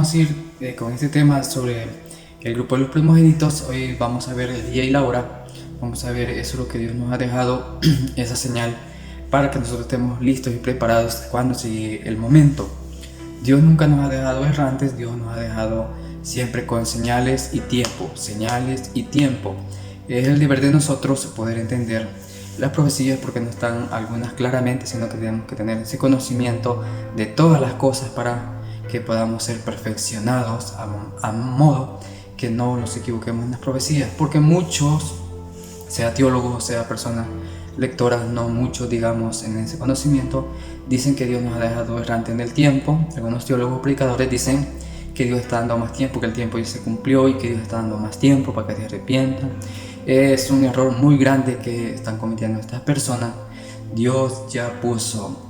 vamos a ir con este tema sobre el grupo de los primogénitos. Hoy vamos a ver el día y la hora. Vamos a ver eso, lo que Dios nos ha dejado, esa señal para que nosotros estemos listos y preparados cuando llegue el momento. Dios nunca nos ha dejado errantes, Dios nos ha dejado siempre con señales y tiempo, señales y tiempo. Es el deber de nosotros poder entender las profecías, porque no están algunas claramente, sino que tenemos que tener ese conocimiento de todas las cosas para que podamos ser perfeccionados a modo que no nos equivoquemos en las profecías, porque muchos, sea teólogos, sea personas lectoras, no muchos, digamos, en ese conocimiento, dicen que Dios nos ha dejado errante en el tiempo. Algunos teólogos predicadores dicen que Dios está dando más tiempo, que el tiempo ya se cumplió y que Dios está dando más tiempo para que se arrepientan. Es un error muy grande que están cometiendo estas personas. Dios ya puso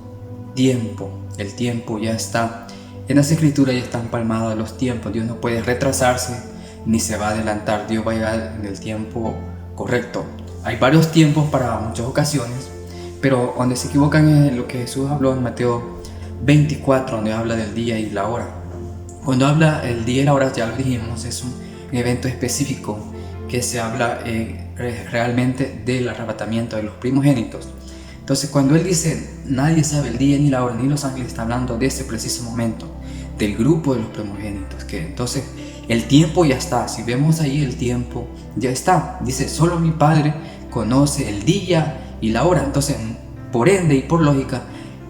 tiempo, el tiempo ya está en las escrituras, ya están palmados los tiempos. Dios no puede retrasarse ni se va a adelantar. Dios va a llegar en el tiempo correcto. Hay varios tiempos para muchas ocasiones, pero donde se equivocan es lo que Jesús habló en Mateo 24, donde habla del día y la hora. Cuando habla el día y la hora, ya lo dijimos, es un evento específico que se habla realmente del arrebatamiento de los primogénitos. Entonces, cuando él dice nadie sabe el día ni la hora ni los ángeles, está hablando de ese preciso momento, del grupo de los primogénitos, que entonces el tiempo ya está. Si vemos ahí, el tiempo ya está. Dice, solo mi Padre conoce el día y la hora. Entonces, por ende y por lógica,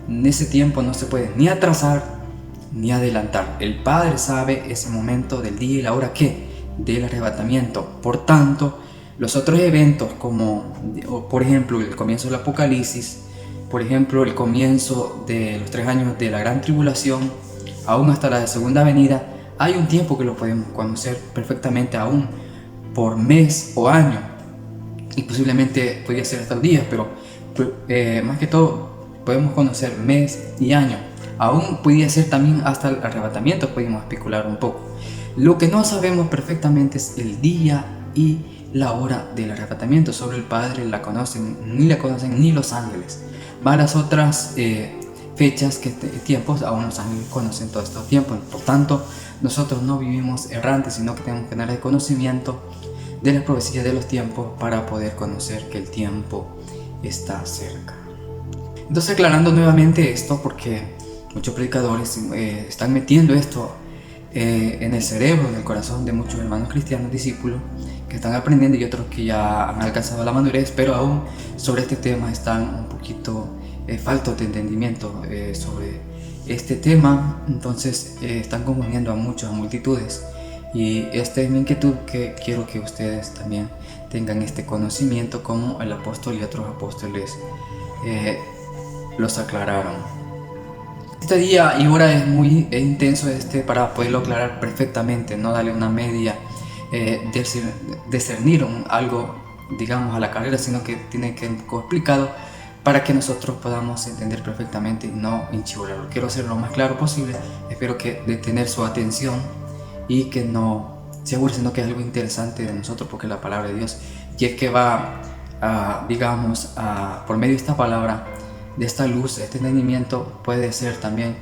en ese tiempo no se puede ni atrasar ni adelantar. El Padre sabe ese momento del día y la hora, ¿qué? Del arrebatamiento. Por tanto, los otros eventos, como por ejemplo el comienzo del Apocalipsis, por ejemplo el comienzo de los 3 años de la gran tribulación, aún hasta la segunda venida, hay un tiempo que lo podemos conocer perfectamente, aún por mes o año, y posiblemente podría ser hasta días, pero más que todo podemos conocer mes y año. Aún podría ser también hasta el arrebatamiento, podemos especular un poco. Lo que no sabemos perfectamente es el día y la hora del arrebatamiento. Solo el Padre la conocen ni los ángeles. Varias otras fechas, tiempos, aún los ángeles conocen todos estos tiempos. Por tanto, nosotros no vivimos errantes, sino que tenemos que tener el conocimiento de las profecías de los tiempos para poder conocer que el tiempo está cerca. Entonces, aclarando nuevamente esto, porque muchos predicadores están metiendo esto en el cerebro, en el corazón de muchos hermanos cristianos, discípulos que están aprendiendo, y otros que ya han alcanzado la madurez, pero aún sobre este tema están un poquito faltos de entendimiento sobre este tema. Entonces están confundiendo a muchas multitudes, y esta es mi inquietud, que quiero que ustedes también tengan este conocimiento, como el apóstol y otros apóstoles los aclararon. Este día y hora es muy intenso para poderlo aclarar perfectamente, no darle una media, discernir algo, digamos, a la carrera, sino que tiene que ser un poco explicado para que nosotros podamos entender perfectamente y no enchivolarlo. Quiero ser lo más claro posible. Espero que de tener su atención y que no se aburre, sino que es algo interesante de nosotros, porque es la palabra de Dios, y es que va digamos, por medio de esta palabra, de esta luz, este entendimiento, puede ser también,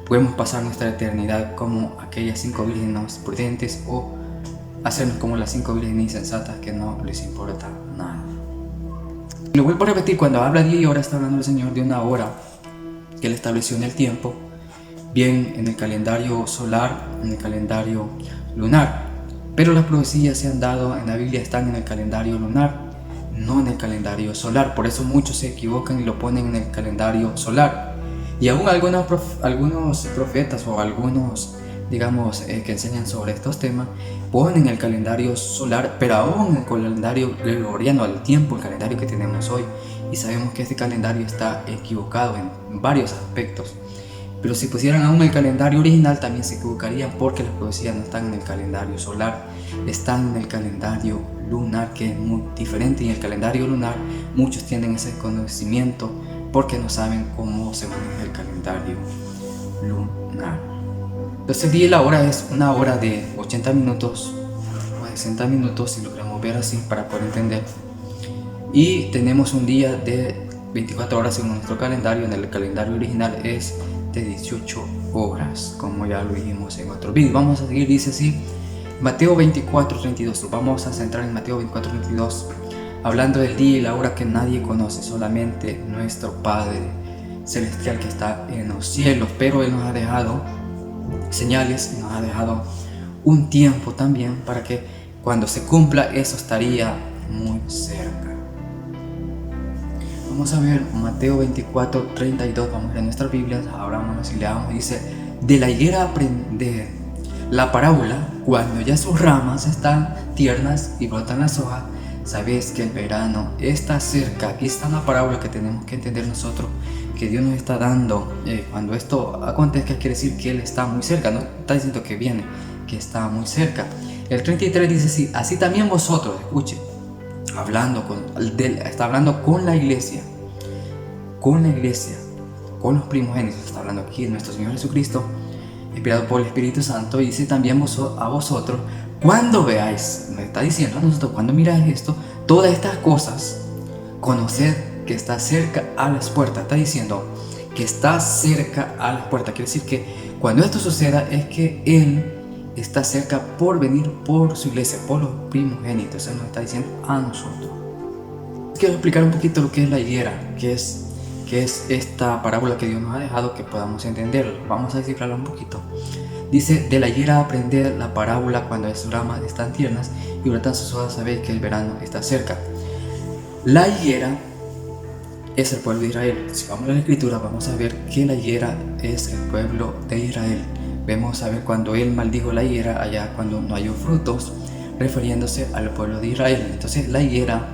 podemos pasar nuestra eternidad como aquellas 5 vírgenes prudentes, o hacernos como las 5 vírgenes insensatas que no les importa nada. Lo vuelvo a repetir, cuando habla día y hora, está hablando el Señor de una hora que Él estableció en el tiempo, bien en el calendario solar, en el calendario lunar. Pero las profecías se han dado en la Biblia, están en el calendario lunar, no en el calendario solar. Por eso muchos se equivocan y lo ponen en el calendario solar. Y aún algunos profetas o algunos, digamos, que enseñan sobre estos temas, ponen el calendario solar, pero aún el calendario gregoriano, al tiempo, el calendario que tenemos hoy. Y sabemos que este calendario está equivocado en varios aspectos. Pero si pusieran aún el calendario original, también se equivocarían, porque las profecías no están en el calendario solar, están en el calendario lunar, que es muy diferente. Y en el calendario lunar muchos tienen ese conocimiento porque no saben cómo se maneja el calendario lunar. Entonces el día y la hora es una hora de 80 minutos o 60 minutos, si lo queremos ver así para poder entender. Y tenemos un día de 24 horas según nuestro calendario. En el calendario original es aproximadamente 18 horas, como ya lo dijimos en otro vídeo. Vamos a seguir, dice así, Mateo 24:32. Vamos a centrar en Mateo 24:32, hablando del día y la hora que nadie conoce, solamente nuestro Padre Celestial que está en los cielos. Pero Él nos ha dejado señales, nos ha dejado un tiempo también para que cuando se cumpla eso estaría muy cerca. Vamos a ver Mateo 24:32, vamos a ver en nuestras Biblias, abramos y leamos, dice, de la higuera aprended la parábola, cuando ya sus ramas están tiernas y brotan las hojas, sabéis que el verano está cerca. Aquí está la parábola que tenemos que entender nosotros, que Dios nos está dando. Cuando esto acontezca quiere decir que Él está muy cerca, no está diciendo que viene, que está muy cerca. El 33 dice así también vosotros, escuchen, está hablando con la iglesia, con los primogénitos, está hablando aquí de nuestro Señor Jesucristo, inspirado por el Espíritu Santo, y dice también a vosotros, cuando veáis, me está diciendo a nosotros, cuando miráis esto, todas estas cosas, conoced que está cerca a las puertas. Está diciendo que está cerca a las puertas, quiere decir que cuando esto suceda es que Él está cerca por venir por su iglesia, por los primogénitos. Él nos está diciendo a nosotros. Quiero explicar un poquito lo que es la higuera, que es esta parábola que Dios nos ha dejado, que podamos entenderlo. Vamos a descifrarla un poquito. Dice, de la higuera aprender la parábola, cuando sus ramas están tiernas y brotan sus hojas, sabéis que el verano está cerca. La higuera es el pueblo de Israel. Si vamos a la escritura vamos a ver que la higuera es el pueblo de Israel. Vemos a ver cuando Él maldijo la higuera allá cuando no halló frutos, refiriéndose al pueblo de Israel. Entonces la higuera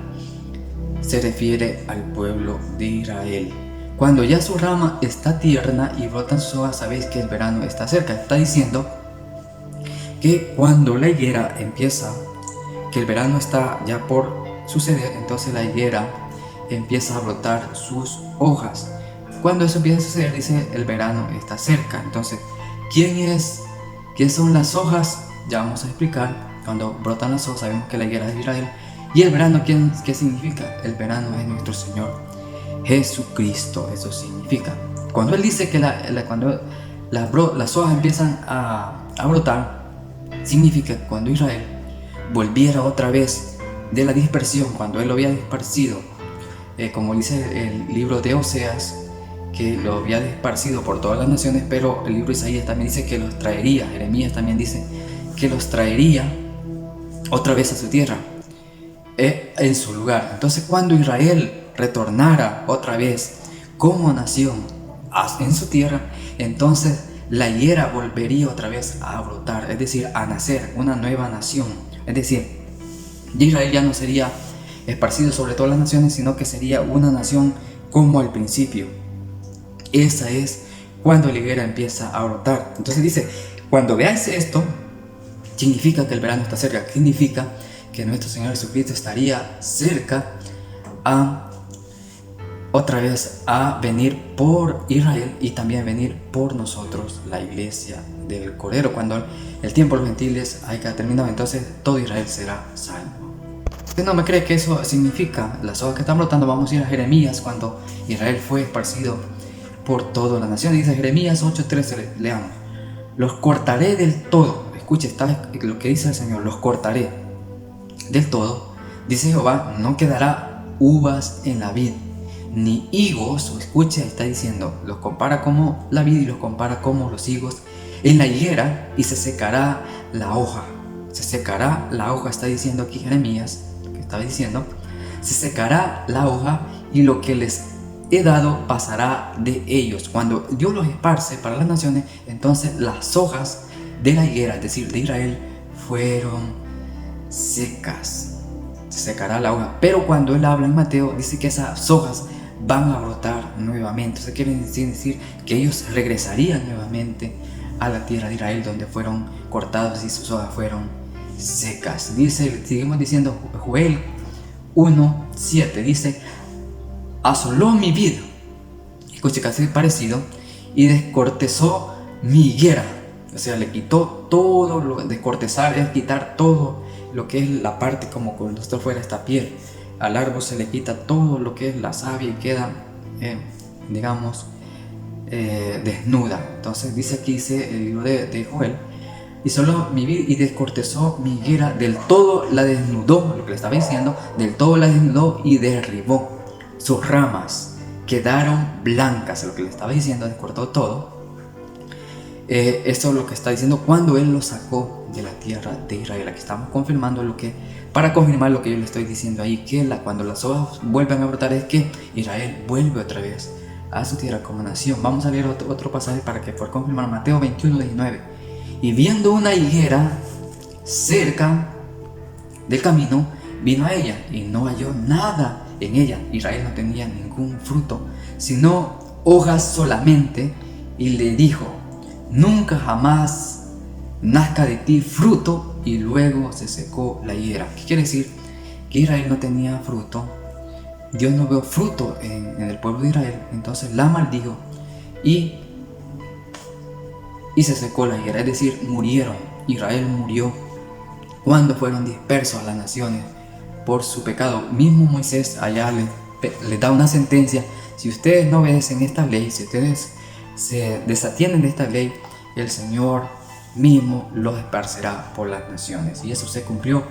se refiere al pueblo de Israel. Cuando ya su rama está tierna y brotan sus hojas, sabéis que el verano está cerca. Está diciendo que cuando la higuera empieza, que el verano está ya por suceder, entonces la higuera empieza a brotar sus hojas. Cuando eso empieza a suceder, dice, el verano está cerca. Entonces, ¿qué son las hojas? Ya vamos a explicar. Cuando brotan las hojas sabemos que la higuera es de Israel. ¿Y el verano qué significa? El verano es nuestro Señor Jesucristo. Eso significa. Cuando Él dice que cuando las hojas empiezan a brotar, significa que cuando Israel volviera otra vez de la dispersión, cuando Él lo había dispersido, como dice el libro de Oseas, que lo había esparcido por todas las naciones, pero el libro de Isaías también dice que los traería, Jeremías también dice que los traería otra vez a su tierra, en su lugar. Entonces cuando Israel retornara otra vez como nación en su tierra, entonces la higuera volvería otra vez a brotar, es decir, a nacer una nueva nación. Es decir, Israel ya no sería esparcido sobre todas las naciones, sino que sería una nación como al principio. Esa es cuando la higuera empieza a brotar. Entonces dice, cuando veáis esto, significa que el verano está cerca, significa que nuestro Señor Jesucristo estaría cerca otra vez a venir por Israel y también venir por nosotros, la iglesia del Cordero. Cuando el tiempo de los gentiles haya terminado, entonces todo Israel será salvo. Usted no me cree que eso significa las hojas que están brotando. Vamos a ir a Jeremías, cuando Israel fue esparcido por toda la nación. Dice Jeremías 8:13, leamos: los cortaré del todo. Escuche, está lo que dice el Señor: los cortaré del todo. Dice Jehová: no quedará uvas en la vid, ni higos. Escuche, está diciendo, los compara como la vid y los compara como los higos en la higuera, y se secará la hoja. Se secará la hoja, está diciendo aquí Jeremías, lo que estaba diciendo. Se secará la hoja y lo que les he dado pasará de ellos. Cuando Dios los esparce para las naciones, entonces las hojas de la higuera, es decir, de Israel, fueron secas. Se secará la hoja. Pero cuando Él habla en Mateo, dice que esas hojas van a brotar nuevamente. Eso quiere decir que ellos regresarían nuevamente a la tierra de Israel, donde fueron cortados y sus hojas fueron secas. Dice, seguimos diciendo, Joel 1:7 dice: asoló mi vid, escuche, casi parecido, y descortezó mi higuera. O sea, le quitó todo lo de descortezar, es quitar todo lo que es la parte como cuando esto fuera esta piel. Al árbol se le quita todo lo que es la savia y queda, digamos, desnuda. Entonces dice aquí, dice el libro de Joel, y solo mi vid y descortezó mi higuera, del todo la desnudó, lo que le estaba diciendo, del todo la desnudó y derribó. Sus ramas quedaron blancas, lo que le estaba diciendo, descortó todo. Esto es lo que está diciendo cuando él lo sacó de la tierra de Israel. Aquí estamos confirmando para confirmar lo que yo le estoy diciendo ahí, que cuando las hojas vuelven a brotar es que Israel vuelve otra vez a su tierra como nación. Vamos a leer otro pasaje para que por confirmar. Mateo 21:19. Y viendo una higuera cerca del camino, vino a ella y no halló nada en ella. Israel no tenía ningún fruto, sino hojas solamente, y le dijo: nunca jamás nazca de ti fruto. Y luego se secó la higuera. ¿Qué quiere decir? Que Israel no tenía fruto. Dios no vio fruto en el pueblo de Israel. Entonces la maldijo y se secó la higuera. Es decir, murieron. Israel murió cuando fueron dispersos a las naciones por su pecado. Mismo Moisés allá les da una sentencia: si ustedes no obedecen esta ley, si ustedes se desatienden de esta ley, el Señor mismo los esparcerá por las naciones. Y eso se cumplió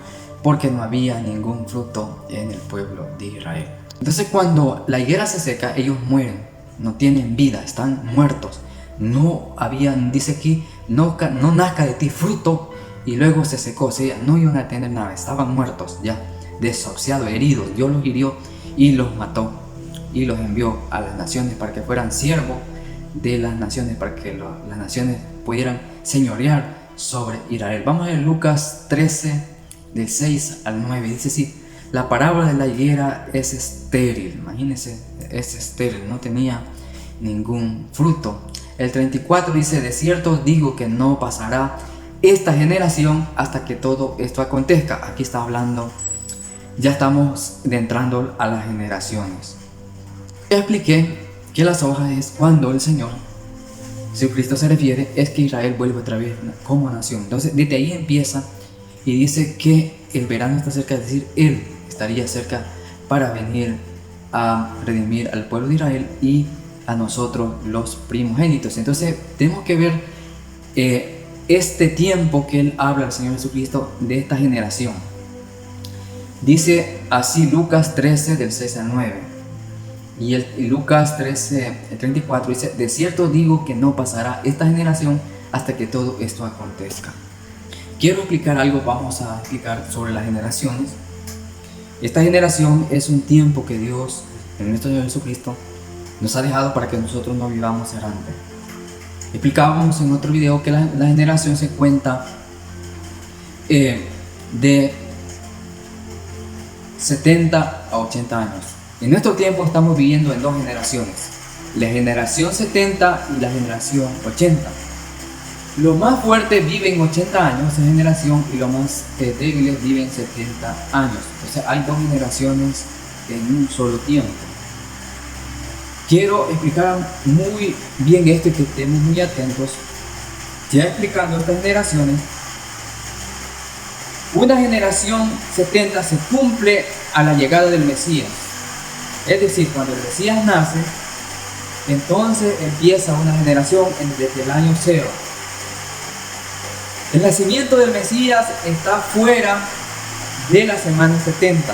porque no había ningún fruto en el pueblo de Israel. Entonces cuando la higuera se seca, ellos mueren, no tienen vida, están muertos. No habían, dice aquí, no nazca de ti fruto, y luego se secó. O sea, no iban a tener nada, estaban muertos ya, desahuciados, heridos. Dios los hirió y los mató y los envió a las naciones para que fueran siervos de las naciones, para que las naciones pudieran señorear sobre Israel. Vamos a ver Lucas 13 del 6 al 9. Dice así: la parábola de la higuera es estéril. Imagínense, es estéril, no tenía ningún fruto. El 34 dice: de cierto os digo que no pasará esta generación hasta que todo esto acontezca. Aquí está hablando, ya estamos entrando a las generaciones. Ya expliqué que las hojas es cuando el Señor Jesucristo se refiere, es que Israel vuelve otra vez como nación. Entonces desde ahí empieza y dice que el verano está cerca, es decir, Él estaría cerca para venir a redimir al pueblo de Israel y a nosotros los primogénitos. Entonces tenemos que ver este tiempo que Él habla, el Señor Jesucristo, de esta generación. Dice así Lucas 13 del 6 al 9. Y Lucas 13, 34 dice: de cierto digo que no pasará esta generación hasta que todo esto acontezca. Quiero explicar algo, vamos a explicar sobre las generaciones. Esta generación es un tiempo que Dios, en nuestro Señor Jesucristo, nos ha dejado para que nosotros no vivamos errante. Explicábamos en otro video que la generación se cuenta de 70 a 80 años. En nuestro tiempo estamos viviendo en dos generaciones: la generación 70 y la generación 80. Los más fuertes viven 80 años en generación y los más débiles viven 70 años. O sea, hay dos generaciones en un solo tiempo. Quiero explicar muy bien esto y que estemos muy atentos. Ya explicando estas generaciones, una generación 70 se cumple a la llegada del Mesías. Es decir, cuando el Mesías nace, entonces empieza una generación desde el año 0. El nacimiento del Mesías está fuera de la semana 70,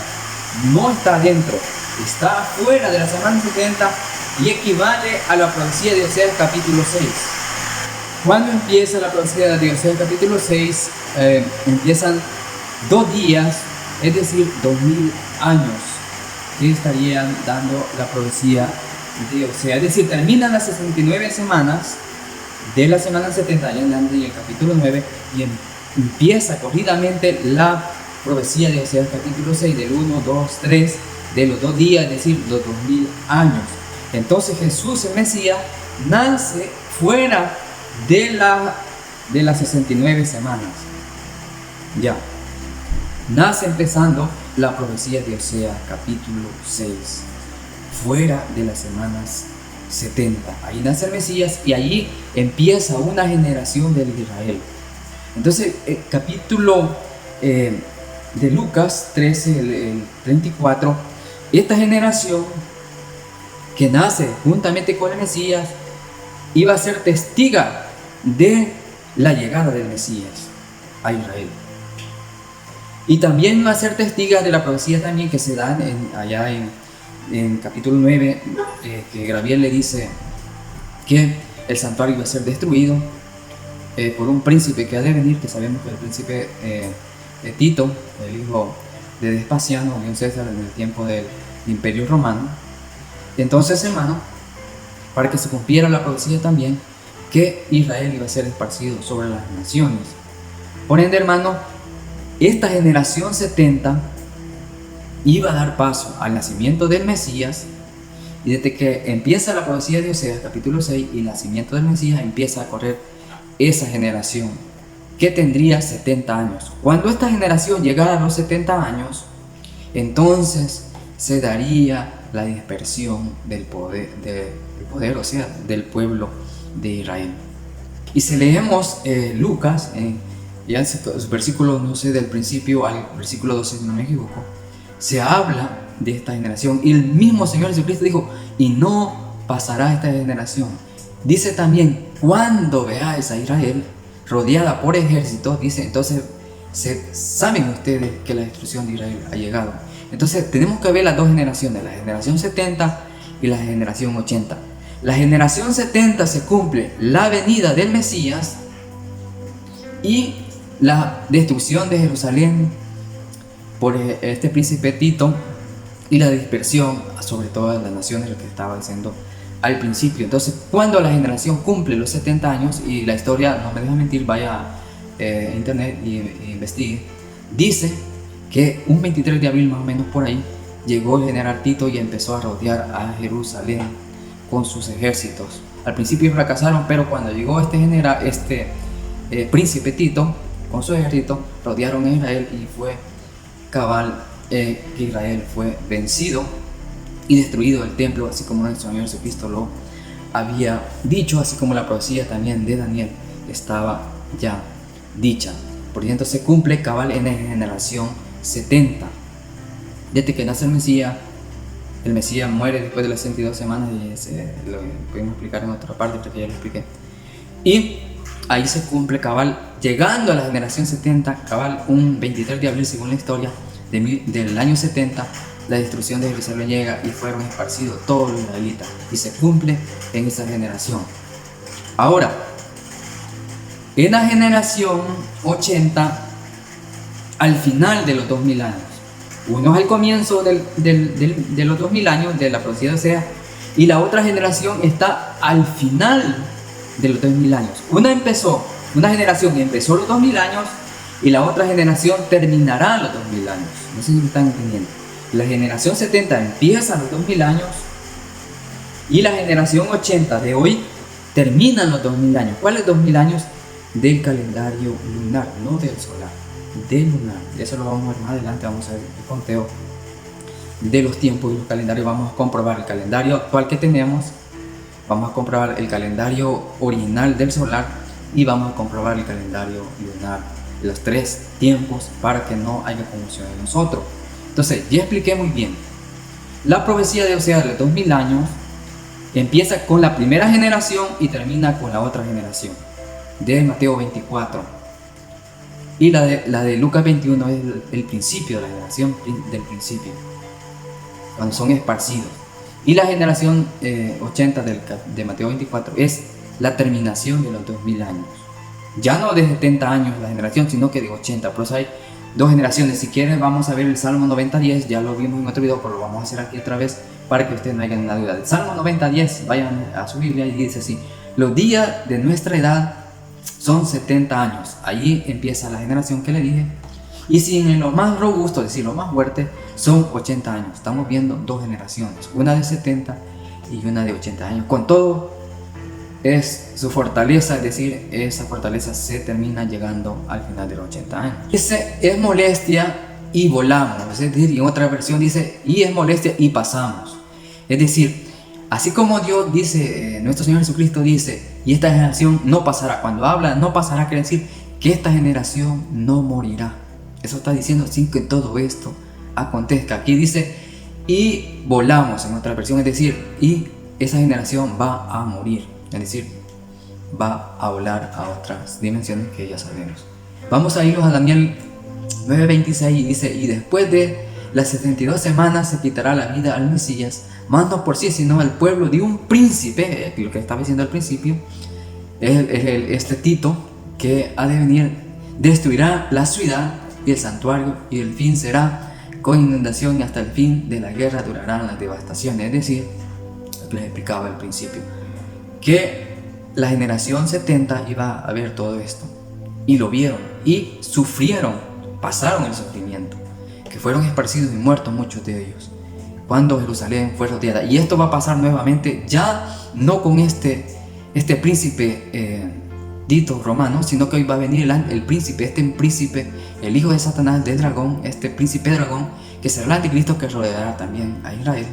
no está dentro, está fuera de la semana 70 y equivale a la profecía de Oseas capítulo 6. Cuando empieza la profecía de Oseas capítulo 6, empiezan 2 días, es decir, 2000 años. Que estarían dando la profecía de Oseas. Es decir, terminan las 69 semanas de la semana 70 en el capítulo 9 y empieza corridamente la profecía de Oseas capítulo 6 del 1, 2, 3 de los 2 días, es decir, los 2000 años. Entonces Jesús, el Mesías, nace fuera de las 69 semanas. Ya. Nace empezando la profecía de Oseas capítulo 6, fuera de las semanas 70. Ahí nace el Mesías y allí empieza una generación de Israel. Entonces el capítulo de Lucas 13, el 34, esta generación que nace juntamente con el Mesías iba a ser testiga de la llegada del Mesías a Israel. Y también va a ser testiga de la profecía también que se da allá en capítulo 9, que Gabriel le dice que el santuario iba a ser destruido por un príncipe que ha de venir, que sabemos que el príncipe Tito, el hijo de Vespasiano, o de César en el tiempo del Imperio Romano. Entonces, hermano, para que se cumpliera la profecía también, que Israel iba a ser esparcido sobre las naciones. Por ende, hermano, esta generación 70 iba a dar paso al nacimiento del Mesías, y desde que empieza la profecía de Oseas, capítulo 6, y el nacimiento del Mesías, empieza a correr esa generación, que tendría 70 años. Cuando esta generación llegara a los 70 años, entonces se daría la dispersión del poder, o sea, del pueblo de Israel. Y si leemos Lucas, ya en los versículos, no sé, del principio al versículo 12, si no me equivoco, se habla de esta generación. Y el mismo Señor Jesucristo dijo, y no pasará esta generación. Dice también, cuando veáis a Israel rodeada por ejércitos, dice, entonces saben ustedes que la destrucción de Israel ha llegado. Entonces tenemos que ver las dos generaciones, la generación 70 y la generación 80. La generación 70 se cumple la venida del Mesías y la destrucción de Jerusalén por este príncipe Tito y la dispersión sobre todas las naciones, lo que estaba diciendo al principio. Entonces, cuando la generación cumple los 70 años, y la historia no me deja mentir, vaya a internet y investigue, dice que un 23 de abril más o menos por ahí llegó el general Tito y empezó a rodear a Jerusalén con sus ejércitos. Al principio fracasaron, pero cuando llegó este príncipe Tito con su ejército, rodearon a Israel y fue cabal que Israel fue vencido y destruido el templo, así como nuestro Señor Jesucristo lo había dicho, así como la profecía también de Daniel estaba ya dicha. Por lo tanto, se cumple cabal en la generación 70. Desde que nace el Mesías muere después de las 62 semanas, y lo podemos explicar en otra parte, porque ya lo expliqué. Y ahí se cumple cabal, llegando a la generación 70, cabal un 23 de abril, según la historia, del año 70, la destrucción de Jerusalén llega y fueron esparcidos todos los israelitas, y se cumple en esa generación. Ahora, en la generación 80, al final de los 2000 años, uno es al comienzo de los 2000 años de la profecía de Oseas, y la otra generación está al final de los 2000 años. Una generación empezó los 2000 años y la otra generación terminará los 2000 años. No sé si me están entendiendo. La generación 70 empieza los 2000 años y la generación 80 de hoy termina los 2000 años. ¿Cuáles 2000 años? Del calendario lunar, no del solar, del lunar. Eso lo vamos a ver más adelante. Vamos a ver el conteo de los tiempos y los calendarios. Vamos a comprobar el calendario actual que tenemos, vamos a comprobar el calendario original del solar y vamos a comprobar el calendario lunar, los tres tiempos, para que no haya confusión en nosotros. Entonces, ya expliqué muy bien. La profecía de Oseas de 2000 años empieza con la primera generación y termina con la otra generación, de Mateo 24. Y la de Lucas 21 es el principio de la generación del principio, cuando son esparcidos. Y la generación 80 de Mateo 24 es la terminación de los 2000 años. Ya no de 70 años la generación, sino que de 80. Por eso hay dos generaciones. Si quieren, vamos a ver el Salmo 90:10. Ya lo vimos en otro video, pero lo vamos a hacer aquí otra vez para que ustedes no hagan ninguna duda. El Salmo 90:10, vayan a su Biblia y dice así: los días de nuestra edad son 70 años. Ahí empieza la generación que le dije. Y si en lo más robusto, es decir, lo más fuerte, son 80 años. Estamos viendo dos generaciones, una de 70 y una de 80 años. Con todo, es su fortaleza, es decir, esa fortaleza se termina llegando al final de los 80 años. Dice, es molestia y volamos. Es decir, y en otra versión dice, y es molestia y pasamos. Es decir, así como Dios dice, nuestro Señor Jesucristo dice, y esta generación no pasará. Cuando habla no pasará, quiere decir que esta generación no morirá. Eso está diciendo sin que todo esto acontezca. Aquí dice, y volamos en otra versión, es decir, y esa generación va a morir. Es decir, va a volar a otras dimensiones que ya sabemos. Vamos a irnos a Daniel 9:26 y dice: y después de las 72 semanas se quitará la vida al Mesías, más no por sí, sino al pueblo de un príncipe, lo que estaba diciendo al principio, este Tito, que ha de venir, destruirá la ciudad y el santuario, y el fin será con inundación, y hasta el fin de la guerra durarán las devastaciones. Es decir, lo que les explicaba al principio, que la generación 70 iba a ver todo esto, y lo vieron, y sufrieron, pasaron el sufrimiento, que fueron esparcidos y muertos muchos de ellos, cuando Jerusalén fue rodeada. Y esto va a pasar nuevamente, ya no con este príncipe dito romano, sino que hoy va a venir el príncipe, el hijo de Satanás, del dragón, este príncipe dragón, que será el anticristo, que rodeará también a Israel,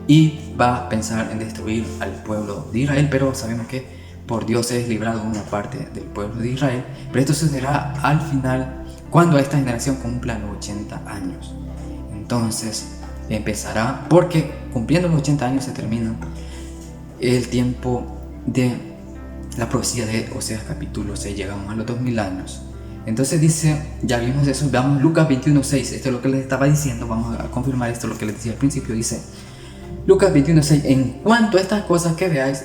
y va a pensar en destruir al pueblo de Israel. Pero sabemos que por Dios es librado una parte del pueblo de Israel. Pero esto sucederá al final, cuando esta generación cumpla los 80 años. Entonces empezará, porque cumpliendo los 80 años se termina el tiempo de la profecía de Oseas capítulo 6, llegamos a los 2000 años. Entonces dice, ya vimos eso, veamos Lucas 21:6, esto es lo que les estaba diciendo, vamos a confirmar esto, lo que les decía al principio. Dice Lucas 21:6: en cuanto a estas cosas que veáis,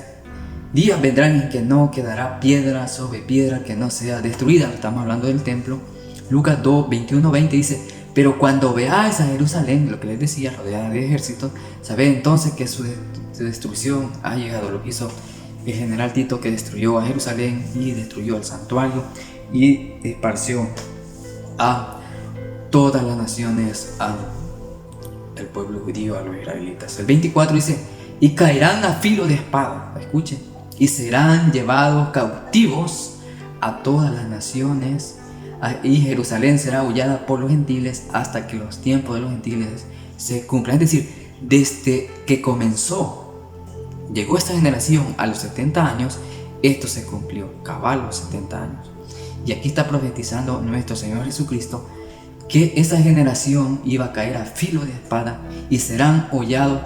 días vendrán en que no quedará piedra sobre piedra que no sea destruida. Estamos hablando del templo. Lucas 21:20 dice: pero cuando veáis a Jerusalén, lo que les decía, rodeada de ejércitos, sabed entonces que su destrucción ha llegado. Lo que hizo el general Tito, que destruyó a Jerusalén y destruyó el santuario y esparció a todas las naciones, al pueblo judío, a los israelitas. El 24 dice: y caerán a filo de espada, escuchen, y serán llevados cautivos a todas las naciones, y Jerusalén será hollada por los gentiles hasta que los tiempos de los gentiles se cumplan. Es decir, desde que llegó esta generación a los 70 años, esto se cumplió, cabal los 70 años. Y aquí está profetizando nuestro Señor Jesucristo que esa generación iba a caer a filo de espada y serán hollados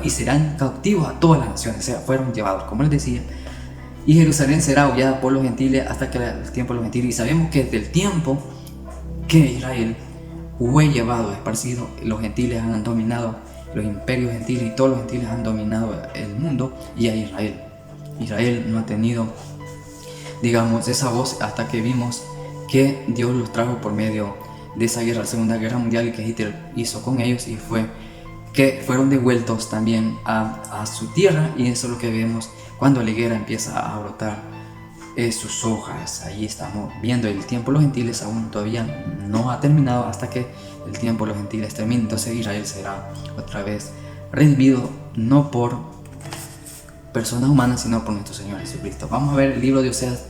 y serán cautivos a todas las naciones, o sea, fueron llevados, como les decía, y Jerusalén será hollada por los gentiles hasta que el tiempo de los gentiles. Y sabemos que desde el tiempo que Israel fue llevado, esparcido, los gentiles han dominado, los imperios gentiles y todos los gentiles han dominado el mundo, y a Israel no ha tenido, digamos, esa voz hasta que vimos que Dios los trajo por medio de esa guerra, la Segunda Guerra Mundial, que Hitler hizo con ellos, y fue que fueron devueltos también a su tierra. Y eso es lo que vemos cuando la higuera empieza a brotar sus hojas. Ahí estamos viendo el tiempo de los gentiles, aún todavía no ha terminado, hasta que el tiempo de los gentiles termine. Entonces Israel será otra vez redimido, no por personas humanas, sino por nuestro Señor Jesucristo. Vamos a ver el libro de Oseas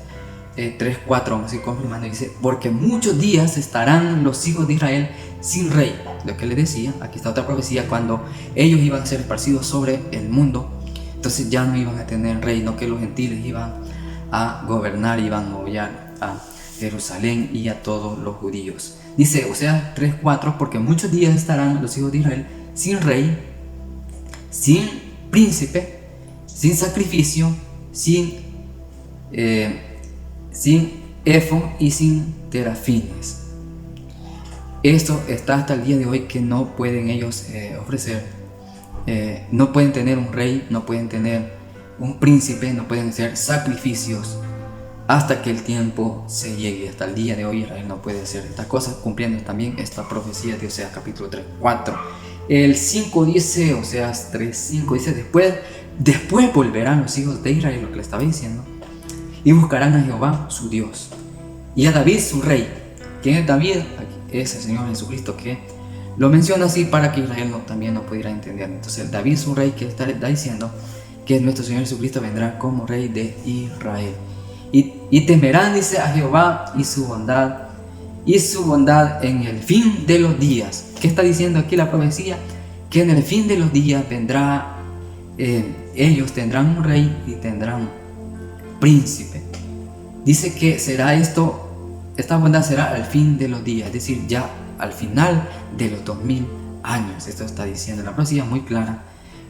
3:4, vamos a ir confirmando. Dice: porque muchos días estarán los hijos de Israel sin rey. Lo que les decía, aquí está otra profecía, cuando ellos iban a ser esparcidos sobre el mundo, entonces ya no iban a tener rey, no que los gentiles iban a gobernar, iban a hollar a Jerusalén y a todos los judíos. Dice Oseas 3:4: porque muchos días estarán los hijos de Israel sin rey, sin príncipe, sin sacrificio, sin efod y sin terafines. Esto está hasta el día de hoy, que no pueden ellos ofrecer, no pueden tener un rey, no pueden tener un príncipe, no pueden hacer sacrificios hasta que el tiempo se llegue. Hasta el día de hoy Israel no puede hacer estas cosas, cumpliendo también esta profecía de Oseas capítulo 3:4. El 5 dice, Oseas 3:5 dice: después volverán los hijos de Israel, lo que le estaba diciendo, y buscarán a Jehová su Dios y a David su rey. ¿Quién es David? Es el Señor Jesucristo, que lo menciona así para que Israel también no pudiera entender. Entonces David su rey, que está diciendo que nuestro Señor Jesucristo vendrá como rey de Israel. Y temerán, dice, a Jehová y su bondad en el fin de los días. ¿Qué está diciendo aquí la profecía? Que en el fin de los días vendrá, ellos tendrán un rey y tendrán príncipe. Dice que será esta bondad será al fin de los días, es decir, ya al final de los 2000 años. Esto está diciendo la profecía, muy clara.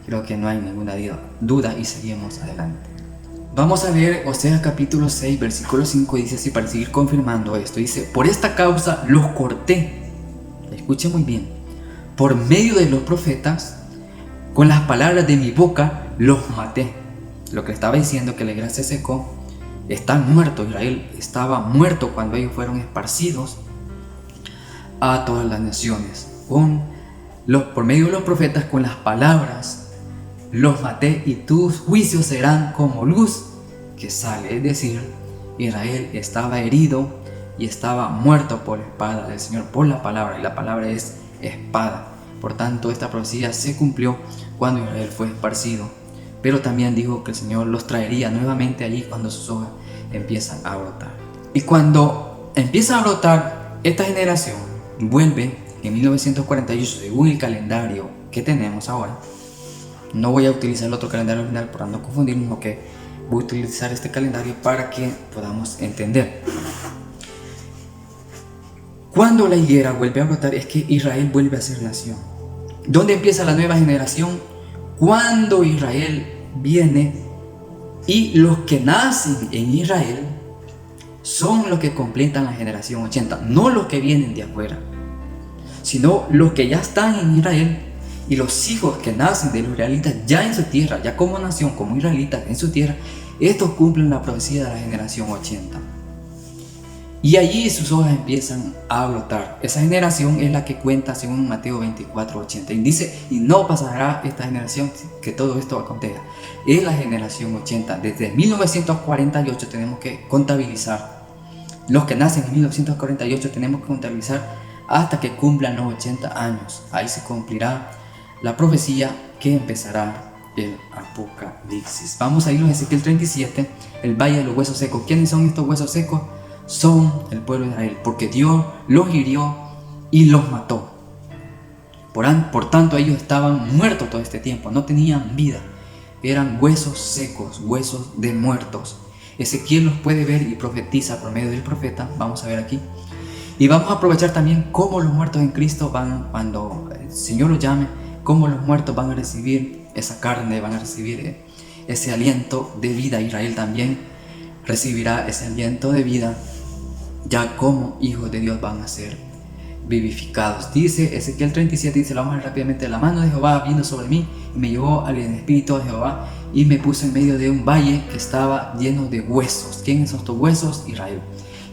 Creo que no hay ninguna duda, y seguimos adelante. Vamos a leer Oseas capítulo 6, versículo 5, dice así para seguir confirmando esto. Dice, por esta causa los corté, escuche muy bien, por medio de los profetas, con las palabras de mi boca los maté. Lo que estaba diciendo que la iglesia se secó, están muertos. Israel estaba muerto cuando ellos fueron esparcidos a todas las naciones. Por medio de los profetas, con las palabras los maté, y tus juicios serán como luz que sale. Es decir, Israel estaba herido y estaba muerto por la espada del Señor, por la palabra, y la palabra es espada. Por tanto, esta profecía se cumplió cuando Israel fue esparcido, pero también dijo que el Señor los traería nuevamente allí cuando sus hojas empiezan a brotar. Y cuando empieza a brotar, esta generación vuelve en 1948, según el calendario que tenemos ahora. No voy a utilizar el otro calendario original para no confundirnos, sino que voy a utilizar este calendario para que podamos entender. Cuando la higuera vuelve a brotar, es que Israel vuelve a ser nación. ¿Dónde empieza la nueva generación? Cuando Israel viene, y los que nacen en Israel son los que completan la generación 80, no los que vienen de afuera, sino los que ya están en Israel. Y los hijos que nacen de los israelitas ya en su tierra, ya como nación, como israelitas en su tierra, estos cumplen la profecía de la generación 80. Y allí sus hojas empiezan a brotar. Esa generación es la que cuenta según Mateo 24:80. Y dice, y no pasará esta generación que todo esto acontezca. Es la generación 80. Desde 1948 tenemos que contabilizar. Los que nacen en 1948 tenemos que contabilizar hasta que cumplan los 80 años. Ahí se cumplirá la profecía que empezará el Apocalipsis. Vamos a irnos a Ezequiel 37, el valle de los huesos secos. ¿Quiénes son estos huesos secos? Son el pueblo de Israel, porque Dios los hirió y los mató. Por tanto, ellos estaban muertos todo este tiempo, no tenían vida. Eran huesos secos, huesos de muertos. Ezequiel los puede ver y profetiza por medio del profeta. Vamos a ver aquí. Y vamos a aprovechar también cómo los muertos en Cristo van, cuando el Señor los llame, cómo los muertos van a recibir esa carne, van a recibir ese aliento de vida. Israel también recibirá ese aliento de vida, ya como hijos de Dios van a ser vivificados. Dice Ezequiel 37, dice, vamos a ver rápidamente, la mano de Jehová vino sobre mí y me llevó al espíritu de Jehová y me puso en medio de un valle que estaba lleno de huesos. ¿Quiénes son estos huesos? Israel.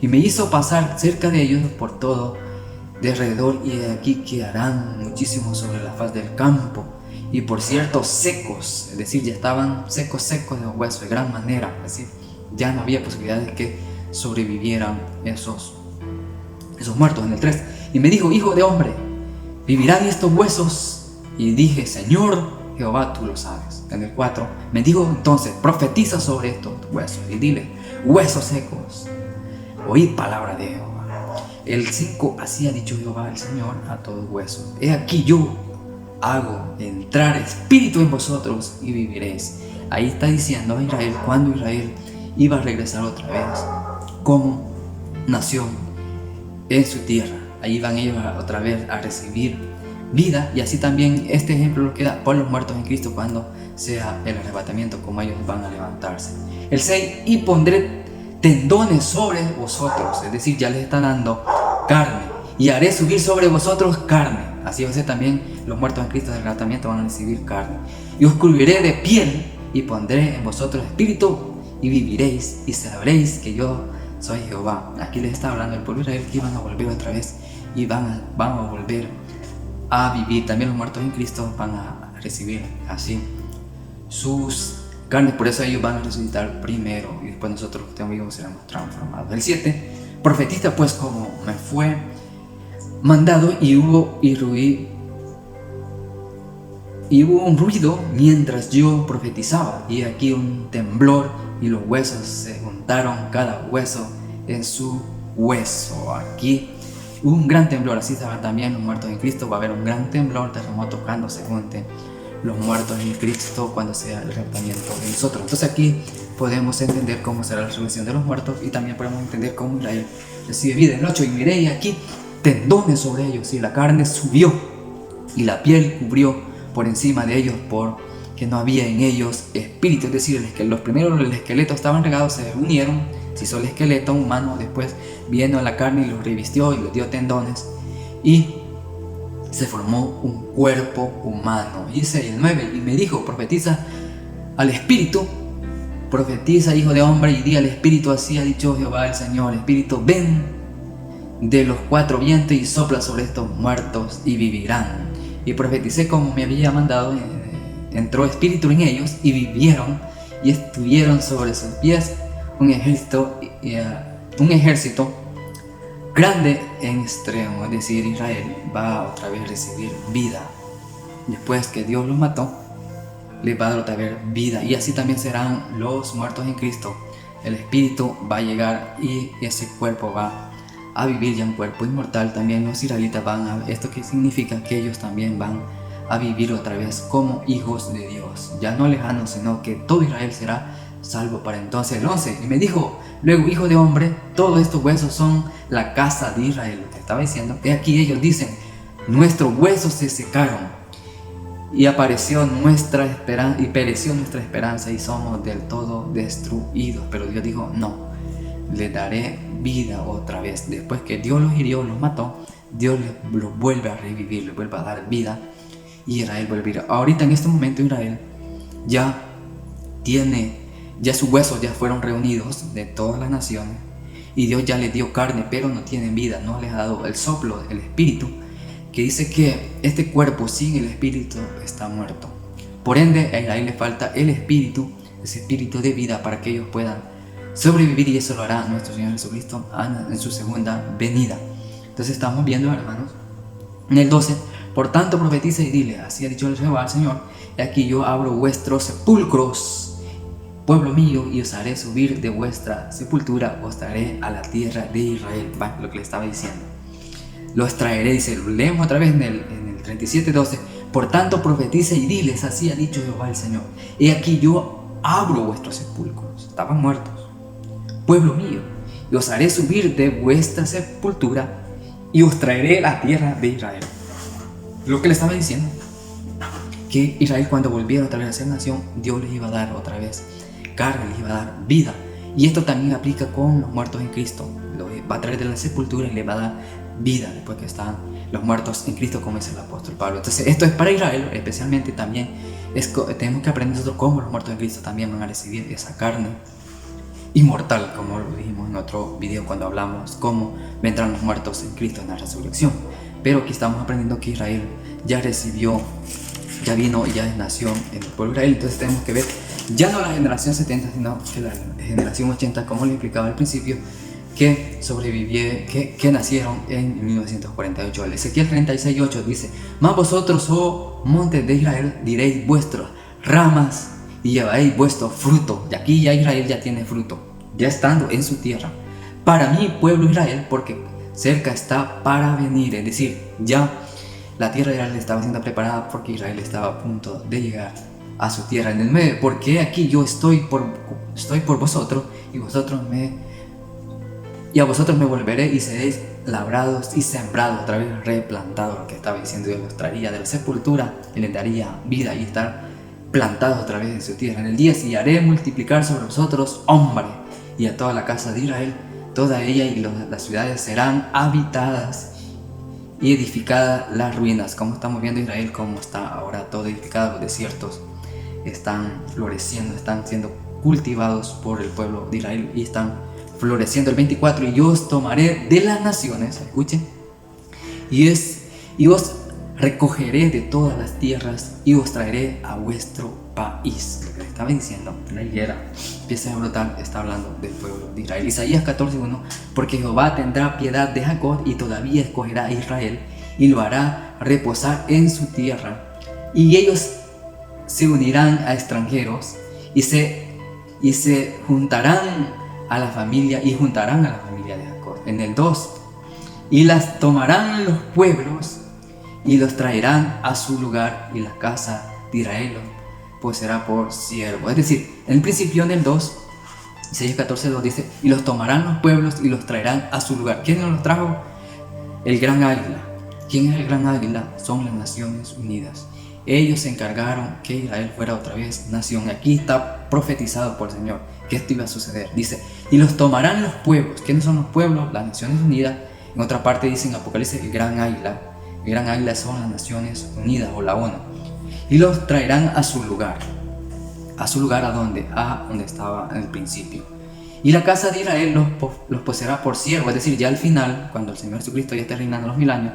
Y me hizo pasar cerca de ellos por todo de alrededor, y de aquí quedarán muchísimos sobre la faz del campo, y por cierto secos, es decir, ya estaban secos de huesos de gran manera, es decir, ya no había posibilidad de que sobrevivieran esos muertos. En el 3, y me dijo, hijo de hombre, ¿vivirán estos huesos? Y dije, Señor Jehová, tú lo sabes. En el 4, me dijo entonces, profetiza sobre estos huesos y dile, huesos secos, oíd palabra de Jehová. El 5, así ha dicho Jehová el Señor a todos huesos, he aquí yo hago entrar espíritu en vosotros y viviréis. Ahí está diciendo a Israel cuando Israel iba a regresar otra vez como nación en su tierra. Ahí van ellos otra vez a recibir vida, y así también este ejemplo lo queda por los muertos en Cristo cuando sea el arrebatamiento, como ellos van a levantarse. El 6, y pondré tendones sobre vosotros, es decir, ya les está dando carne, y haré subir sobre vosotros carne. Así va a ser también los muertos en Cristo del arrebatamiento, van a recibir carne. Y os cubriré de piel y pondré en vosotros espíritu y viviréis y sabréis que yo soy Jehová. Aquí les está hablando el pueblo de Israel que iban a volver otra vez y van a volver a vivir. También los muertos en Cristo van a recibir así sus carnes, por eso ellos van a resucitar primero y después nosotros que estamos vivos seremos transformados. El 7, profetiza pues como me fue mandado, y hubo un ruido mientras yo profetizaba, y aquí un temblor, y los huesos se juntaron, cada hueso en su hueso. Aquí hubo un gran temblor, así saben también los muertos en Cristo, va a haber un gran temblor, terremoto cuando se junten los muertos en Cristo, cuando sea el arrebatamiento de nosotros. Entonces aquí podemos entender cómo será la resurrección de los muertos, y también podemos entender cómo Israel recibe vida. En 8, y miré aquí tendones sobre ellos, y la carne subió y la piel cubrió por encima de ellos por que no había en ellos espíritu, es decir, los primeros los esqueletos estaban regados, se unieron, se hizo el esqueleto humano, después vino a la carne y los revistió y les dio tendones y se formó un cuerpo humano. Y dice el 9, y me dijo, profetiza al espíritu, profetiza, hijo de hombre, y di al espíritu, así ha dicho Jehová el Señor, espíritu, ven de los cuatro vientos y sopla sobre estos muertos y vivirán. Y profeticé como me había mandado, entró espíritu en ellos y vivieron y estuvieron sobre sus pies un ejército grande en extremo, es decir, Israel va otra vez a recibir vida. Después que Dios los mató, les va a dar otra vez vida, y así también serán los muertos en Cristo. El espíritu va a llegar y ese cuerpo va a vivir ya un cuerpo inmortal. También los israelitas van a... ¿Esto qué significa? Que ellos también van a vivir otra vez como hijos de Dios, ya no lejanos, sino que todo Israel será salvo para entonces. El 11, y me dijo luego, hijo de hombre, todos estos huesos son la casa de Israel. Lo que estaba diciendo, que aquí ellos dicen, nuestros huesos se secaron y apareció nuestra esperanza, y pereció nuestra esperanza, y somos del todo destruidos. Pero Dios dijo, no, le daré vida otra vez. Después que Dios los hirió, los mató, Dios los vuelve a revivir, les vuelve a dar vida, y Israel vuelve a vivir. Ahorita en este momento Israel ya sus huesos ya fueron reunidos de todas las naciones, y Dios ya les dio carne, pero no tienen vida, no les ha dado el soplo, el espíritu, que dice que este cuerpo sin el espíritu está muerto. Por ende a Israel le falta el espíritu, ese espíritu de vida, para que ellos puedan sobrevivir, y eso lo hará nuestro Señor Jesucristo en su segunda venida. Entonces estamos viendo, hermanos, en el 12, por tanto profetiza y dile, así ha dicho el Jehová, el Señor, y aquí yo abro vuestros sepulcros, pueblo mío, y os haré subir de vuestra sepultura, os traeré a la tierra de Israel. Va, lo que le estaba diciendo, los traeré, dice, lo leemos otra vez en el 37:12, por tanto profetiza y diles, así ha dicho Jehová el Señor, y aquí yo abro vuestros sepulcros, estaban muertos, pueblo mío, y os haré subir de vuestra sepultura, y os traeré a la tierra de Israel. Lo que le estaba diciendo, que Israel, cuando volviera otra vez a ser nación, Dios les iba a dar otra vez carga, les iba a dar vida. Y esto también aplica con los muertos en Cristo, los va a traer de la sepultura y les va a dar vida después que están los muertos en Cristo, como dice el apóstol Pablo. Entonces esto es para Israel, especialmente. También tenemos que aprender nosotros cómo los muertos en Cristo también van a recibir esa carne inmortal, como lo dijimos en otro video cuando hablamos cómo vendrán los muertos en Cristo en la resurrección. Pero aquí estamos aprendiendo que Israel ya recibió, ya vino y ya es nación en el pueblo de Israel. Entonces tenemos que ver ya no la generación 70, sino que la generación 80, como le explicaba al principio, que sobrevivió, que nacieron en 1948. El Ezequiel 36:8 dice, mas vosotros, oh montes de Israel, diréis vuestras ramas y llevaréis vuestro fruto. Y aquí ya Israel ya tiene fruto, ya estando en su tierra. Para mí, pueblo Israel, porque cerca está para venir. Es decir, ya la tierra de Israel estaba siendo preparada, porque Israel estaba a punto de llegar a su tierra. En el medio, porque aquí yo estoy por vosotros, y a vosotros me volveré, y seréis labrados y sembrados, otra vez replantados. Lo que estaba diciendo, Dios los traería de la sepultura y les daría vida y estar plantados otra vez en su tierra. En el 10, y haré multiplicar sobre vosotros hombre, y a toda la casa de Israel, toda ella y las ciudades serán habitadas y edificadas las ruinas. Como estamos viendo Israel, como está ahora todo edificado, los desiertos están floreciendo, están siendo cultivados por el pueblo de Israel y están floreciendo. El 24, y yo os tomaré de las naciones, escuchen, y os recogeré de todas las tierras y os traeré a vuestro país. Lo que le estaba diciendo, la higuera empieza a brotar, está hablando del pueblo de Israel. Isaías 14:1, porque Jehová tendrá piedad de Jacob y todavía escogerá a Israel y lo hará reposar en su tierra, y ellos se unirán a extranjeros y se juntarán a la familia de Jacob. En el 2, y las tomarán los pueblos y los traerán a su lugar, y la casa de Israel pues será por siervo. Es decir, en el principio, en el 2, Isaías 14:2 dice, y los tomarán los pueblos y los traerán a su lugar. ¿Quién los trajo? El gran águila. ¿Quién es el gran águila? Son las Naciones Unidas. ellos se encargaron que Israel fuera otra vez nación. Aquí está profetizado por el Señor que esto iba a suceder. Dice, y los tomarán los pueblos. ¿Quiénes son los pueblos? Las Naciones Unidas. En otra parte dice en Apocalipsis el gran águila. El gran águila son las Naciones Unidas o la ONU. Y los traerán a su lugar. ¿A su lugar a dónde? A donde estaba en el principio. Y la casa de Israel los poseerá por siervos, es decir, ya al final, cuando el Señor Jesucristo ya esté reinando los 1000 años,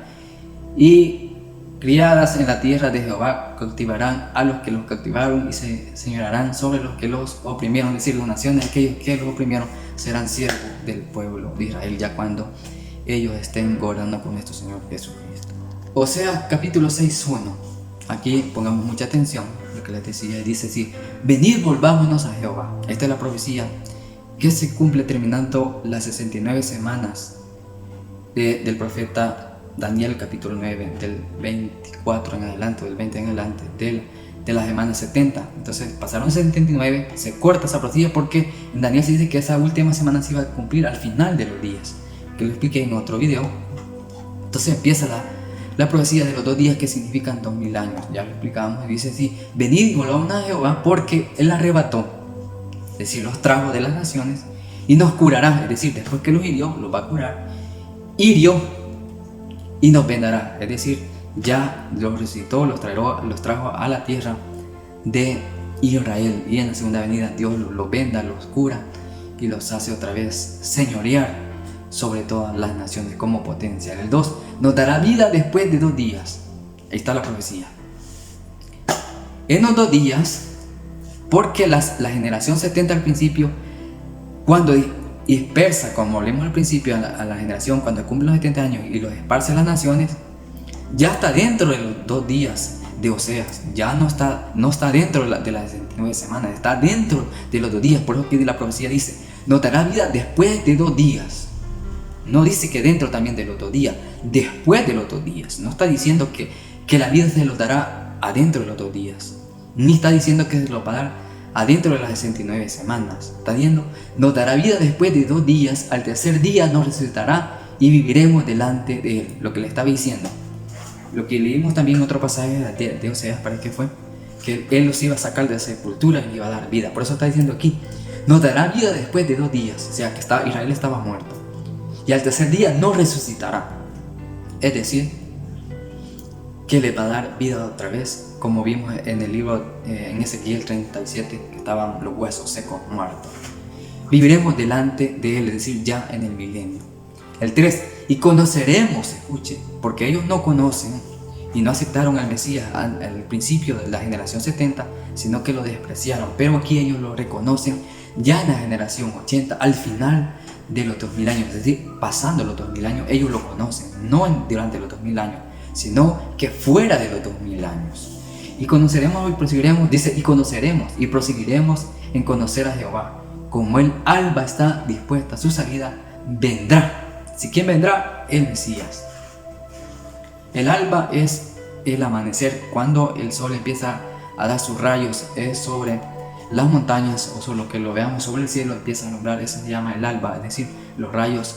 y criadas en la tierra de Jehová cautivarán a los que los cautivaron y se señorarán sobre los que los oprimieron, es decir, las naciones, aquellos que los oprimieron, serán siervos del pueblo de Israel ya cuando ellos estén gobernando con nuestro Señor Jesucristo. Oseas capítulo 6:1. Aquí pongamos mucha atención, lo que les decía, dice así: venid, volvámonos a Jehová. Esta es la profecía que se cumple terminando las 69 semanas del profeta Daniel, capítulo 9, del 24 en adelante, del 20 en adelante, de la semana 70. Entonces pasaron 79, se corta esa profecía porque en Daniel se dice que esa última semana se iba a cumplir al final de los días, que lo expliqué en otro video. Entonces empieza la profecía de los 2 días que significan 2000 años, ya lo explicamos, y dice así: venid y volvamos a Jehová porque Él arrebató, es decir, los trajo de las naciones y nos curará, es decir, después que los hirió, los va a curar, hirió y nos vendará, es decir, ya los resucitó, los trajo a la tierra de Israel, y en la segunda venida Dios los venda, los cura y los hace otra vez señorear sobre todas las naciones como potencia. El 2, nos dará vida después de 2 días. Ahí está la profecía. En los 2 días, porque la generación 70 al principio, cuando dispersa, como hablamos al principio, a la generación cuando cumple los 70 años y los esparce a las naciones, ya está dentro de los 2 días de Oseas, ya no está dentro de las 69 semanas, está dentro de los 2 días. Por eso que la profecía dice, nos dará vida después de 2 días. No dice que dentro también de los 2 días, después de los 2 días. No está diciendo que la vida se los dará adentro de los 2 días, ni está diciendo que se los va a dar adentro de las 69 semanas. Está diciendo, nos dará vida después de 2 días, al tercer día nos resucitará y viviremos delante de Él. Lo que le estaba diciendo, lo que leímos también en otro pasaje de Oseas, ¿para qué fue? Que Él los iba a sacar de la sepultura y le iba a dar vida. Por eso está diciendo aquí, nos dará vida después de 2 días, o sea que Israel estaba muerto, y al tercer día nos resucitará, es decir, que le va a dar vida otra vez, como vimos en el libro, en Ezequiel 37, que estaban los huesos secos, muertos. Viviremos delante de Él, es decir, ya en el milenio. El 3, y conoceremos, escuche, porque ellos no conocen y no aceptaron al Mesías al principio de la generación 70, sino que lo despreciaron, pero aquí ellos lo reconocen ya en la generación 80, al final de los 2000 años, es decir, pasando los 2000 años, ellos lo conocen, no durante los 2000 años, sino que fuera de los 2000 años. Y conoceremos y proseguiremos, dice, y conoceremos y proseguiremos en conocer a Jehová. Como el alba está dispuesta a su salida, vendrá. ¿Si quién vendrá? El Mesías. El alba es el amanecer, cuando el sol empieza a dar sus rayos, es sobre las montañas o sobre lo que lo veamos sobre el cielo, empieza a alumbrar, eso se llama el alba, es decir, los rayos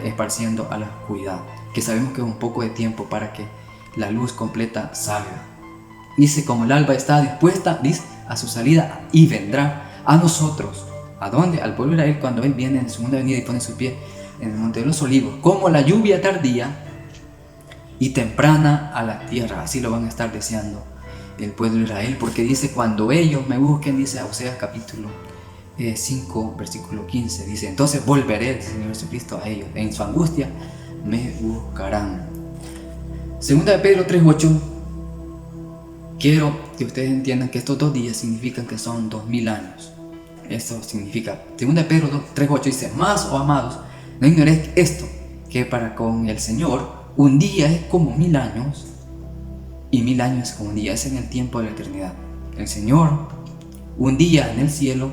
esparciendo a la oscuridad, que sabemos que es un poco de tiempo para que la luz completa salga. Dice, como el alba está dispuesta, dice, a su salida, y vendrá a nosotros. ¿A dónde? Al pueblo de Israel, cuando Él viene en segunda venida y pone su pie en el monte de los olivos, como la lluvia tardía y temprana a la tierra. Así lo van a estar deseando el pueblo de Israel, porque dice, cuando ellos me busquen, dice Oseas capítulo 5, versículo 15, dice, entonces volveré, el Señor Jesucristo, a ellos, en su angustia me buscarán. Segunda de Pedro 3:8. Quiero que ustedes entiendan que estos 2 días significan que son 2000 años. Eso significa. Segunda de Pedro 3:8 dice, mas, oh amados, no ignoréis esto, que para con el Señor un día es como 1000 años, y 1000 años es como un día, es en el tiempo de la eternidad. El Señor, un día en el cielo,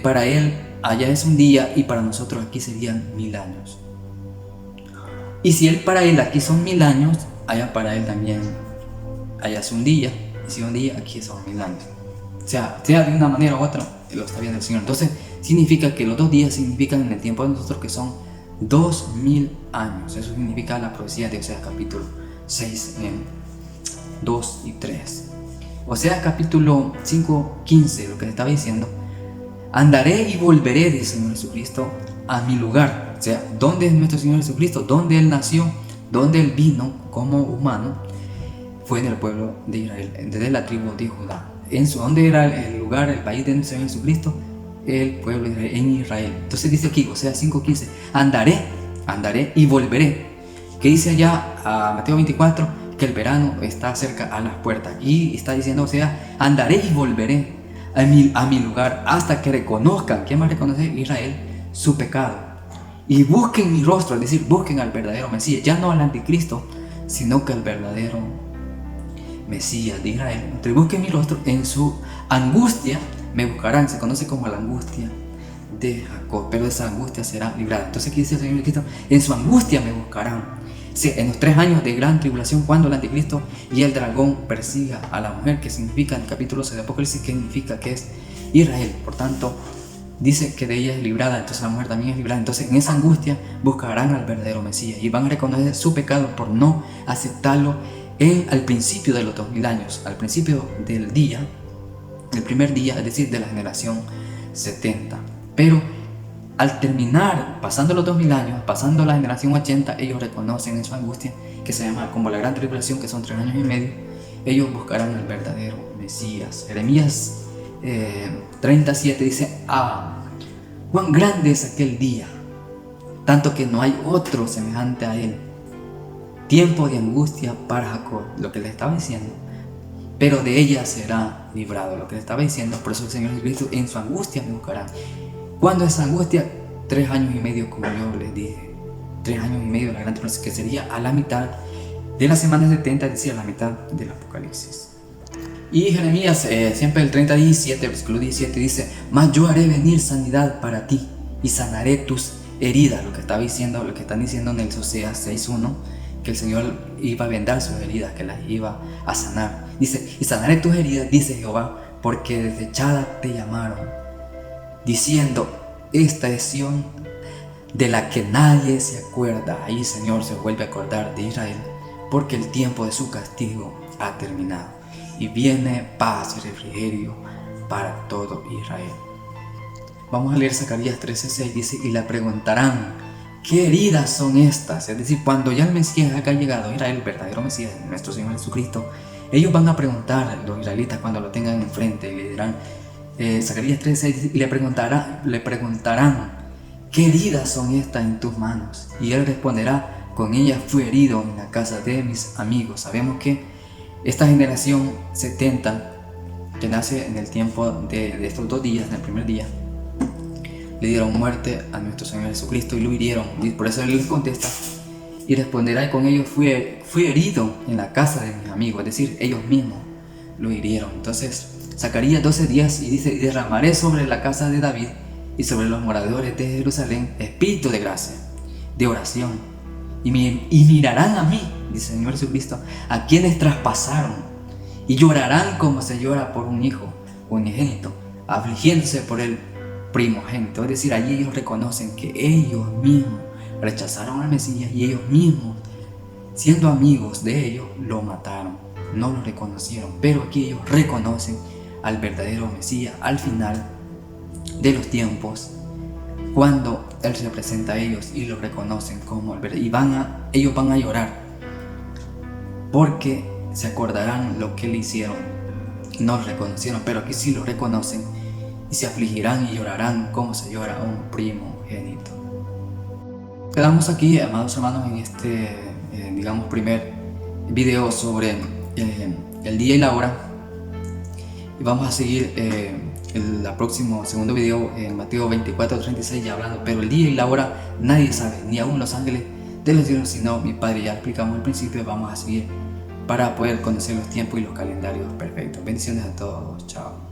para Él allá es un día, y para nosotros aquí serían 1000 años. Y si para Él aquí son 1000 años, allá para Él también, allá es un día, y si un día aquí son 1000 años. O sea de una manera u otra, lo está viendo el Señor. Entonces significa que los 2 días significan en el tiempo de nosotros que son 2000 años. Eso significa la profecía de Oseas capítulo 6 2 y 3. Oseas capítulo 5, 15, lo que le estaba diciendo. Andaré y volveré, dice el Señor Jesucristo, a mi lugar. O sea, ¿dónde es nuestro Señor Jesucristo? ¿Dónde Él nació? ¿Dónde Él vino como humano? Fue en el pueblo de Israel, desde la tribu de Judá. ¿Dónde era el lugar, el país de nuestro Señor Jesucristo? El pueblo de Israel, en Israel. Entonces dice aquí, Oseas 5:15, andaré y volveré. Que dice allá a Mateo 24 que el verano está cerca a las puertas. Y está diciendo, andaré y volveré a mi lugar hasta que reconozcan, ¿quién va a reconocer? Israel, su pecado. Y busquen mi rostro, es decir, busquen al verdadero Mesías, ya no al anticristo, sino que al verdadero Mesías de Israel. Entonces busquen mi rostro, en su angustia me buscarán. Se conoce como la angustia de Jacob, pero esa angustia será librada. Entonces aquí dice el Señor Cristo, en su angustia me buscarán. Sí, en los 3 años de gran tribulación, cuando el anticristo y el dragón persiga a la mujer, que significa en el capítulo 6 de Apocalipsis, que significa que es Israel. Por tanto, dice que de ella es librada, entonces la mujer también es librada. Entonces en esa angustia buscarán al verdadero Mesías y van a reconocer su pecado por no aceptarlo al principio de los 2000 años, al principio del día, el primer día, es decir, de la generación 70. Pero al terminar, pasando los 2000 años, pasando la generación 80, ellos reconocen en su angustia, que se llama como la gran tribulación, que son 3 años y medio, ellos buscarán al verdadero Mesías. Jeremías 37 dice, cuán grande es aquel día, tanto que no hay otro semejante a él. Tiempo de angustia para Jacob, lo que le estaba diciendo, pero de ella será librado, lo que le estaba diciendo. Por eso el Señor Jesucristo en su angustia me buscará. ¿Cuándo es angustia? 3 años y medio, como yo les dije. 3 años y medio de la gran tribulación, que sería a la mitad de la semana 70, es decir, a la mitad del Apocalipsis. Y Jeremías, siempre el 30:17, versículo 17, dice, mas yo haré venir sanidad para ti y sanaré tus heridas. Lo que está diciendo, lo que están diciendo en el Oseas 6:1, que el Señor iba a vendar sus heridas, que las iba a sanar. Dice, y sanaré tus heridas, dice Jehová, porque desechada te llamaron, diciendo, esta es Sión de la que nadie se acuerda. Ahí el Señor se vuelve a acordar de Israel, porque el tiempo de su castigo ha terminado y viene paz y refrigerio para todo Israel. Vamos a leer Zacarías 13:6, dice, y le preguntarán, ¿qué heridas son estas? Es decir, cuando ya el Mesías haya llegado, Israel, el verdadero Mesías, nuestro Señor Jesucristo, ellos van a preguntar, los israelitas, cuando lo tengan enfrente, y le dirán, Zacarías 13:6, y le preguntarán, ¿qué heridas son estas en tus manos? Y él responderá, con ellas fui herido en la casa de mis amigos. Sabemos que esta generación 70, que nace en el tiempo de estos 2 días, en el primer día, le dieron muerte a nuestro Señor Jesucristo y lo hirieron. Y por eso él les contesta y responderá, y con ellos fui herido en la casa de mis amigos, es decir, ellos mismos lo hirieron. Entonces Zacarías 12:10 y dice, y derramaré sobre la casa de David y sobre los moradores de Jerusalén espíritu de gracia, de oración, y mirarán a mí, dice el Señor Jesucristo, a quienes traspasaron, y llorarán como se llora por un hijo unigénito, afligiéndose por el primogénito. Es decir, allí ellos reconocen que ellos mismos rechazaron al Mesías y ellos mismos, siendo amigos de ellos, lo mataron, no lo reconocieron. Pero aquí ellos reconocen al verdadero Mesías al final de los tiempos, cuando Él se presenta a ellos y lo reconocen como el verdadero. Y ellos van a llorar porque se acordarán lo que le hicieron. No lo reconocieron, pero aquí sí lo reconocen, y se afligirán y llorarán como se llora a un primogénito. Quedamos aquí, amados hermanos, en este primer video sobre el día y la hora, y vamos a seguir el próximo segundo video en Mateo 24:36, ya hablando, pero el día y la hora nadie sabe, ni aún los ángeles de los cielos, sino mi Padre. Ya explicamos al principio, vamos a seguir para poder conocer los tiempos y los calendarios perfectos. Bendiciones a todos, chao.